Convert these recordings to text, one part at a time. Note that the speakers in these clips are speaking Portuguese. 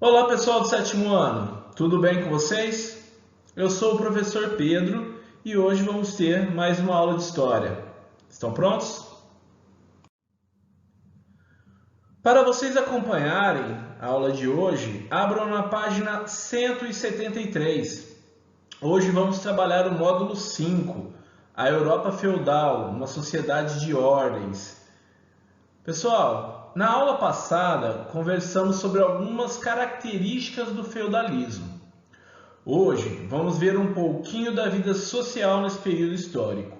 Olá pessoal do sétimo ano, tudo bem com vocês? Eu sou o professor Pedro e hoje vamos ter mais uma aula de história. Estão prontos? Para vocês acompanharem a aula de hoje, abram na página 173. Hoje vamos trabalhar o módulo 5, a Europa Feudal, uma sociedade de ordens. Pessoal, na aula passada conversamos sobre algumas características do feudalismo. Hoje vamos ver um pouquinho da vida social nesse período histórico.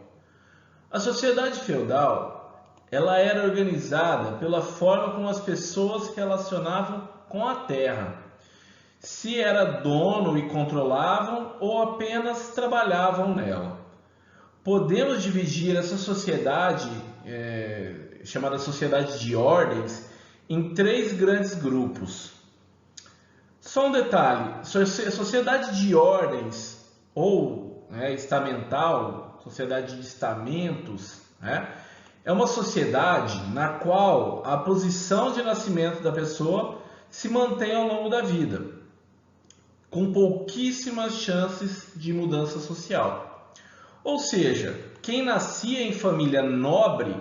A sociedade feudal, ela era organizada pela forma como as pessoas se relacionavam com a terra. Se era dono e controlavam ou apenas trabalhavam nela. Podemos dividir essa sociedade, chamada sociedade de ordens, em três grandes grupos. Só um detalhe, sociedade de ordens ou estamental, sociedade de estamentos, é uma sociedade na qual a posição de nascimento da pessoa se mantém ao longo da vida, com pouquíssimas chances de mudança social. Ou seja, quem nascia em família nobre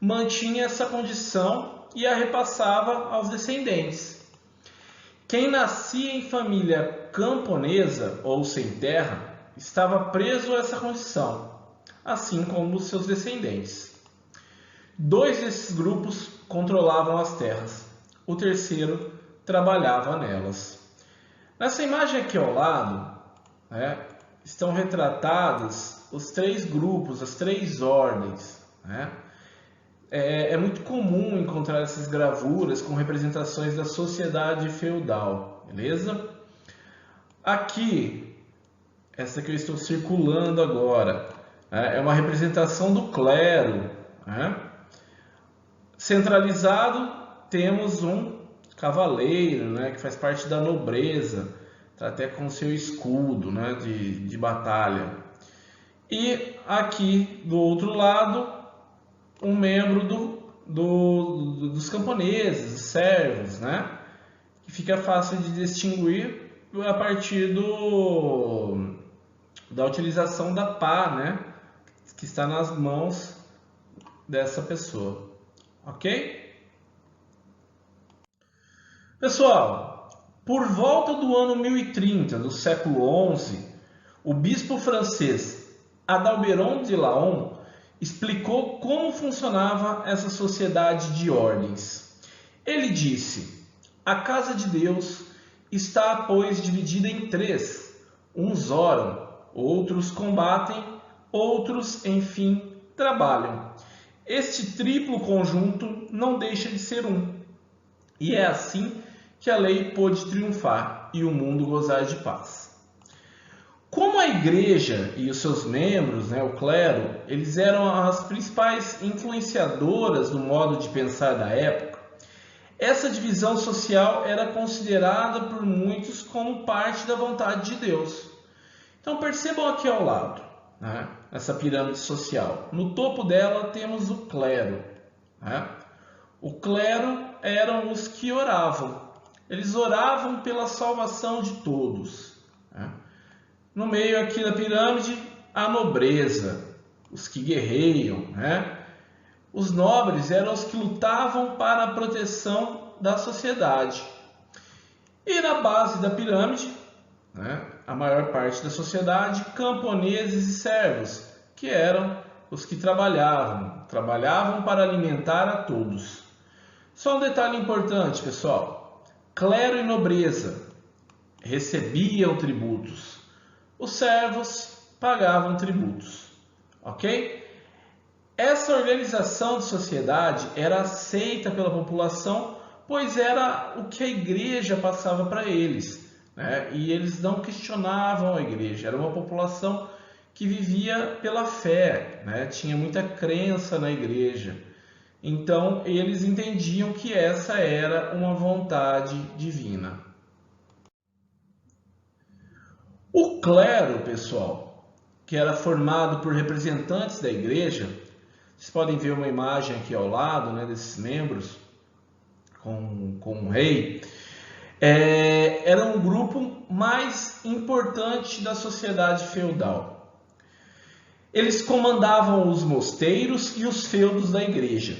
mantinha essa condição e a repassava aos descendentes. Quem nascia em família camponesa ou sem terra estava preso a essa condição, assim como os seus descendentes. Dois desses grupos controlavam as terras, o terceiro trabalhava nelas. Nessa imagem aqui ao lado, estão retratados os três grupos, as três ordens. É muito comum encontrar essas gravuras com representações da sociedade feudal, beleza? Aqui, essa que eu estou circulando agora, é uma representação do clero. Centralizado, temos um cavaleiro, que faz parte da nobreza, tá até com seu escudo, de batalha. E aqui do outro lado, um membro dos camponeses, servos, que fica fácil de distinguir a partir da utilização da pá, que está nas mãos dessa pessoa, ok? Pessoal, por volta do ano 1030 do século XI, o bispo francês Adalberon de Laon explicou como funcionava essa sociedade de ordens. Ele disse: a casa de Deus está, pois, dividida em três. Uns oram, outros combatem, outros, enfim, trabalham. Este triplo conjunto não deixa de ser um. E é assim que a lei pôde triunfar e o mundo gozar de paz. Como a igreja e os seus membros, o clero, eles eram as principais influenciadoras do modo de pensar da época, essa divisão social era considerada por muitos como parte da vontade de Deus. Então percebam aqui ao lado, essa pirâmide social. No topo dela temos o clero. O clero eram os que oravam. Eles oravam pela salvação de todos. No meio aqui da pirâmide, a nobreza, os que guerreiam. Os nobres eram os que lutavam para a proteção da sociedade. E na base da pirâmide, a maior parte da sociedade, camponeses e servos, que eram os que trabalhavam para alimentar a todos. Só um detalhe importante, pessoal: clero e nobreza recebiam tributos. Os servos pagavam tributos, ok? Essa organização de sociedade era aceita pela população, pois era o que a igreja passava para eles, e eles não questionavam a igreja. Era uma população que vivia pela fé, tinha muita crença na igreja. Então eles entendiam que essa era uma vontade divina. O clero, pessoal, que era formado por representantes da igreja, vocês podem ver uma imagem aqui ao lado, desses membros com um rei. Era um grupo mais importante da sociedade feudal. Eles comandavam os mosteiros e os feudos da igreja,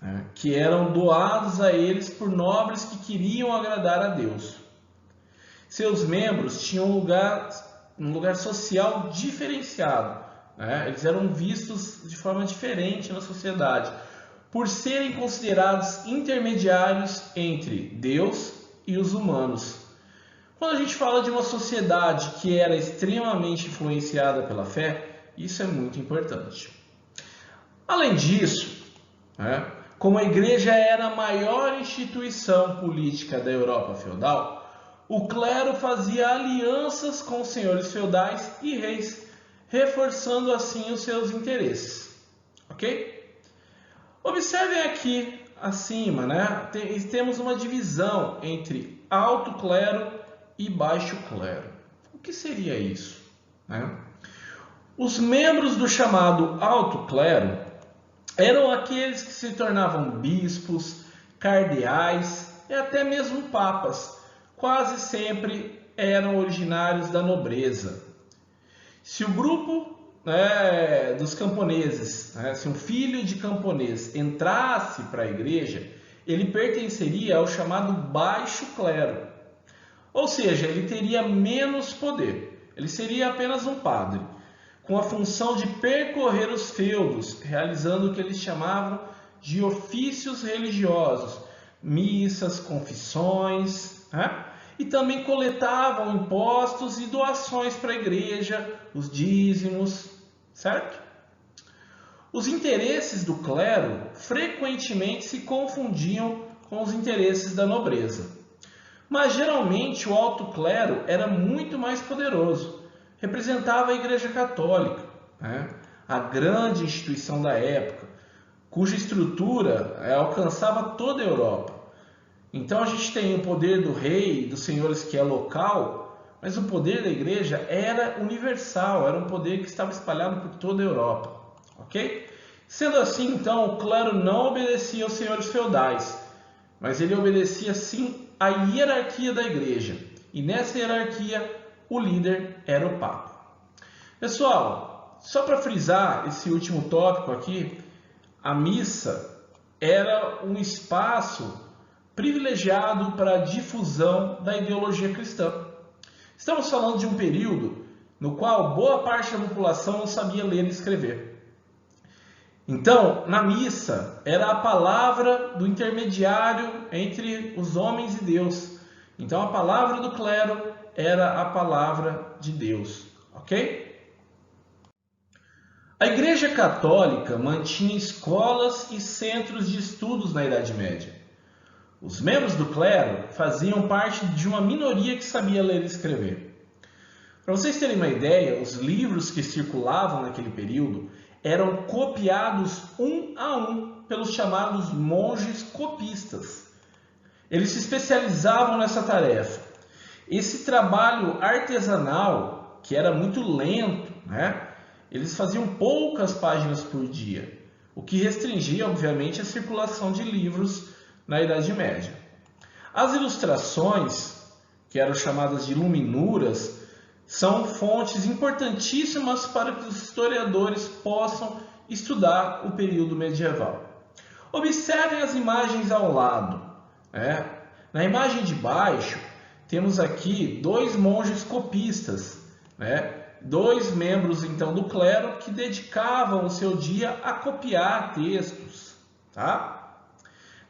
né, que eram doados a eles por nobres que queriam agradar a Deus. Seus membros tinham um lugar social diferenciado, né? Eles eram vistos de forma diferente na sociedade, por serem considerados intermediários entre Deus e os humanos. Quando a gente fala de uma sociedade que era extremamente influenciada pela fé, isso é muito importante. Além disso, né, como a igreja era a maior instituição política da Europa feudal, o clero fazia alianças com os senhores feudais e reis, reforçando assim os seus interesses. Ok? Observem aqui acima, né? Temos uma divisão entre alto clero e baixo clero. O que seria isso, né? Os membros do chamado alto clero eram aqueles que se tornavam bispos, cardeais e até mesmo papas. Quase sempre eram originários da nobreza. Se o grupo, né, dos camponeses, né, se um filho de camponês entrasse para a igreja, ele pertenceria ao chamado baixo clero. Ou seja, ele teria menos poder. Ele seria apenas um padre, com a função de percorrer os feudos, realizando o que eles chamavam de ofícios religiosos, missas, confissões, né? E também coletavam impostos e doações para a igreja, os dízimos, certo? Os interesses do clero frequentemente se confundiam com os interesses da nobreza. Mas geralmente o alto clero era muito mais poderoso, representava a Igreja Católica, né? A grande instituição da época, cuja estrutura alcançava toda a Europa. Então a gente tem o poder do rei, dos senhores, que é local, mas o poder da igreja era universal, era um poder que estava espalhado por toda a Europa. Ok? Sendo assim, então, o clero não obedecia aos senhores feudais, mas ele obedecia sim à hierarquia da igreja. E nessa hierarquia, o líder era o Papa. Pessoal, só para frisar esse último tópico aqui, a missa era um espaço privilegiado para a difusão da ideologia cristã. Estamos falando de um período no qual boa parte da população não sabia ler e escrever. Então, na missa, era a palavra do intermediário entre os homens e Deus. Então, a palavra do clero era a palavra de Deus. Ok? A Igreja Católica mantinha escolas e centros de estudos na Idade Média. Os membros do clero faziam parte de uma minoria que sabia ler e escrever. Para vocês terem uma ideia, os livros que circulavam naquele período eram copiados um a um pelos chamados monges copistas. Eles se especializavam nessa tarefa. Esse trabalho artesanal, que era muito lento, né? Eles faziam poucas páginas por dia, o que restringia, obviamente, a circulação de livros na Idade Média. As ilustrações, que eram chamadas de iluminuras, são fontes importantíssimas para que os historiadores possam estudar o período medieval. Observem as imagens ao lado, né? Na imagem de baixo, temos aqui dois monges copistas, né? Dois membros então do clero que dedicavam o seu dia a copiar textos, tá?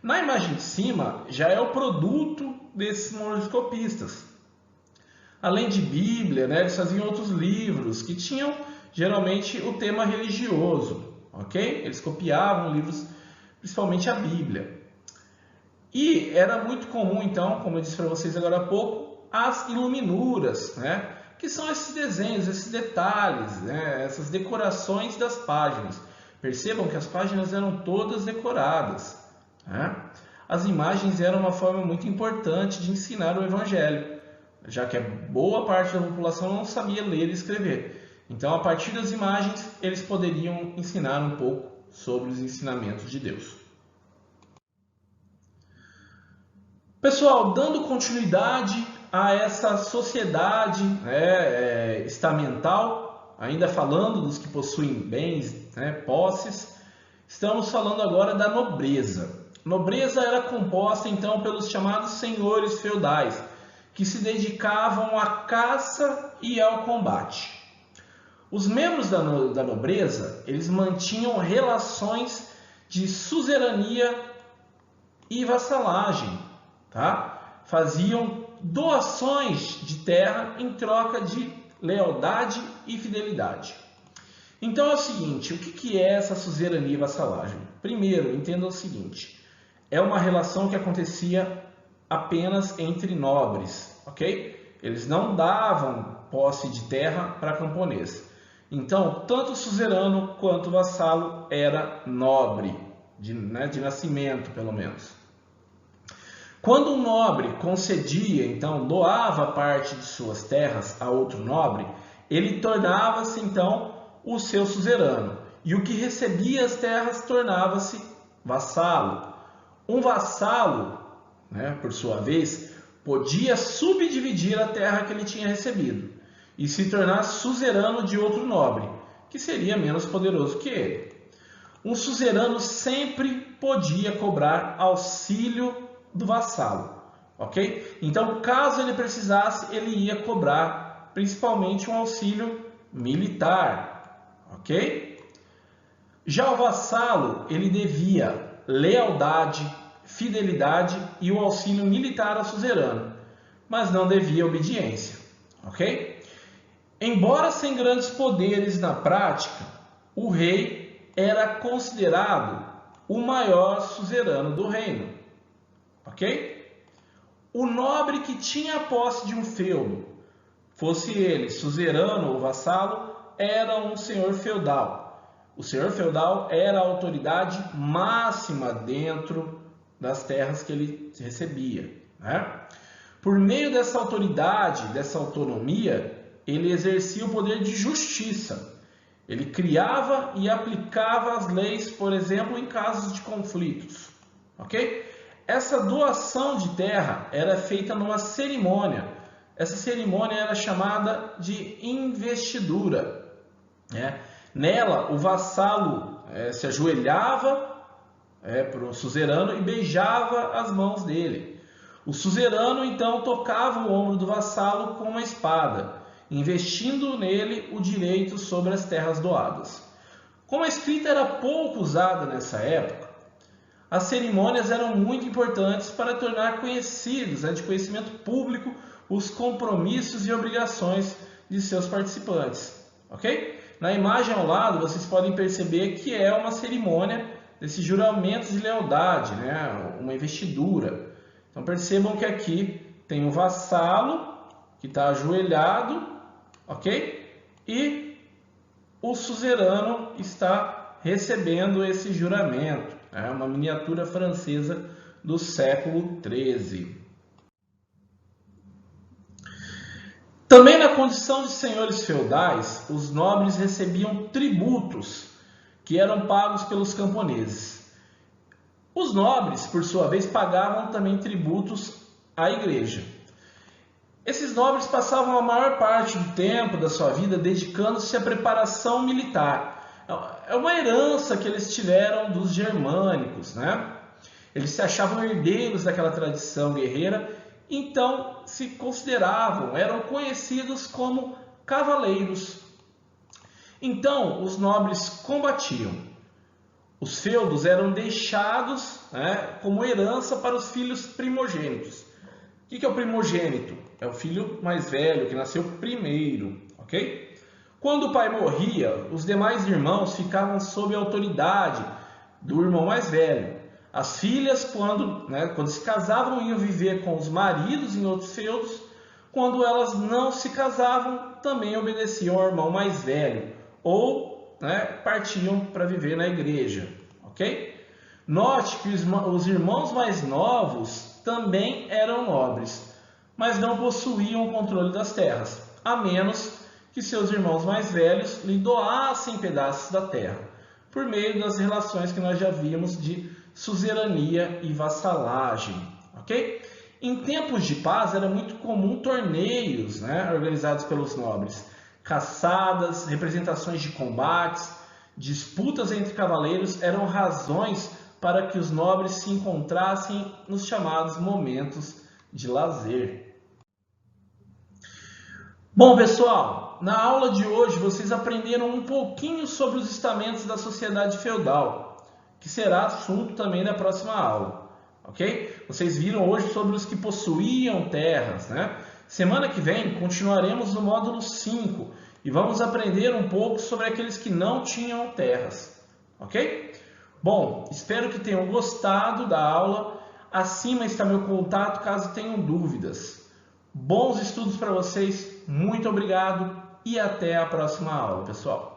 Na imagem de cima já é o produto desses monges copistas. Além de Bíblia, né, eles faziam outros livros que tinham geralmente o tema religioso, ok? Eles copiavam livros, principalmente a Bíblia. E era muito comum então, como eu disse para vocês agora há pouco, as iluminuras, né? Que são esses desenhos, esses detalhes, né? Essas decorações das páginas. Percebam que as páginas eram todas decoradas. As imagens eram uma forma muito importante de ensinar o Evangelho, já que a boa parte da população não sabia ler e escrever. Então, a partir das imagens, eles poderiam ensinar um pouco sobre os ensinamentos de Deus. Pessoal, dando continuidade a essa sociedade estamental, ainda falando dos que possuem bens, posses, estamos falando agora da nobreza. Nobreza era composta então pelos chamados senhores feudais, que se dedicavam à caça e ao combate. Os membros da nobreza, eles mantinham relações de suzerania e vassalagem, tá? Faziam doações de terra em troca de lealdade e fidelidade. Então é o seguinte, o que é essa suzerania e vassalagem? Primeiro, entenda o seguinte, é uma relação que acontecia apenas entre nobres, ok? Eles não davam posse de terra para camponês. Então, tanto o suzerano quanto o vassalo era nobre, de nascimento pelo menos. Quando um nobre concedia, então doava parte de suas terras a outro nobre, ele tornava-se então o seu suzerano. E o que recebia as terras tornava-se vassalo. Um vassalo, por sua vez, podia subdividir a terra que ele tinha recebido e se tornar suzerano de outro nobre, que seria menos poderoso que ele. Um suzerano sempre podia cobrar auxílio do vassalo, ok? Então, caso ele precisasse, ele ia cobrar principalmente um auxílio militar, ok? Já o vassalo, ele devia lealdade, fidelidade e o auxílio militar ao suzerano, mas não devia obediência, ok? Embora sem grandes poderes na prática, o rei era considerado o maior suzerano do reino, ok? O nobre que tinha a posse de um feudo, fosse ele suzerano ou vassalo, era um senhor feudal. O senhor feudal era a autoridade máxima dentro das terras que ele recebia, Por meio dessa autoridade, dessa autonomia, ele exercia o poder de justiça. Ele criava e aplicava as leis, por exemplo, em casos de conflitos, ok? Essa doação de terra era feita numa cerimônia. Essa cerimônia era chamada de investidura. Nela, o vassalo se ajoelhava para o suzerano e beijava as mãos dele. O suzerano, então, tocava o ombro do vassalo com uma espada, investindo nele o direito sobre as terras doadas. Como a escrita era pouco usada nessa época, as cerimônias eram muito importantes para tornar conhecidos, de conhecimento público, os compromissos e obrigações de seus participantes, ok? Na imagem ao lado, vocês podem perceber que é uma cerimônia desse juramento de lealdade, uma investidura. Então percebam que aqui tem o vassalo que está ajoelhado, ok? E o suzerano está recebendo esse juramento. É uma miniatura francesa do século XIII. Também na condição de senhores feudais, os nobres recebiam tributos que eram pagos pelos camponeses. Os nobres, por sua vez, pagavam também tributos à igreja. Esses nobres passavam a maior parte do tempo da sua vida dedicando-se à preparação militar. É uma herança que eles tiveram dos germânicos, Eles se achavam herdeiros daquela tradição guerreira, então se consideravam, eram conhecidos como cavaleiros. Então, os nobres combatiam. Os feudos eram deixados como herança para os filhos primogênitos. O que é o primogênito? É o filho mais velho, que nasceu primeiro, ok? Quando o pai morria, os demais irmãos ficavam sob a autoridade do irmão mais velho. As filhas, quando se casavam, iam viver com os maridos em outros feudos. Quando elas não se casavam, também obedeciam ao irmão mais velho. Ou partiam para viver na igreja, ok? Note que os irmãos mais novos também eram nobres, mas não possuíam o controle das terras, a menos que seus irmãos mais velhos lhe doassem pedaços da terra, por meio das relações que nós já vimos de suzerania e vassalagem, ok? Em tempos de paz era muito comum torneios, né, organizados pelos nobres, caçadas, representações de combates, disputas entre cavaleiros eram razões para que os nobres se encontrassem nos chamados momentos de lazer. Bom, pessoal, na aula de hoje vocês aprenderam um pouquinho sobre os estamentos da sociedade feudal, que será assunto também da próxima aula, ok? Vocês viram hoje sobre os que possuíam terras, né? Semana que vem continuaremos no módulo 5 e vamos aprender um pouco sobre aqueles que não tinham terras, ok? Bom, espero que tenham gostado da aula. Acima está meu contato caso tenham dúvidas. Bons estudos para vocês, muito obrigado e até a próxima aula, pessoal.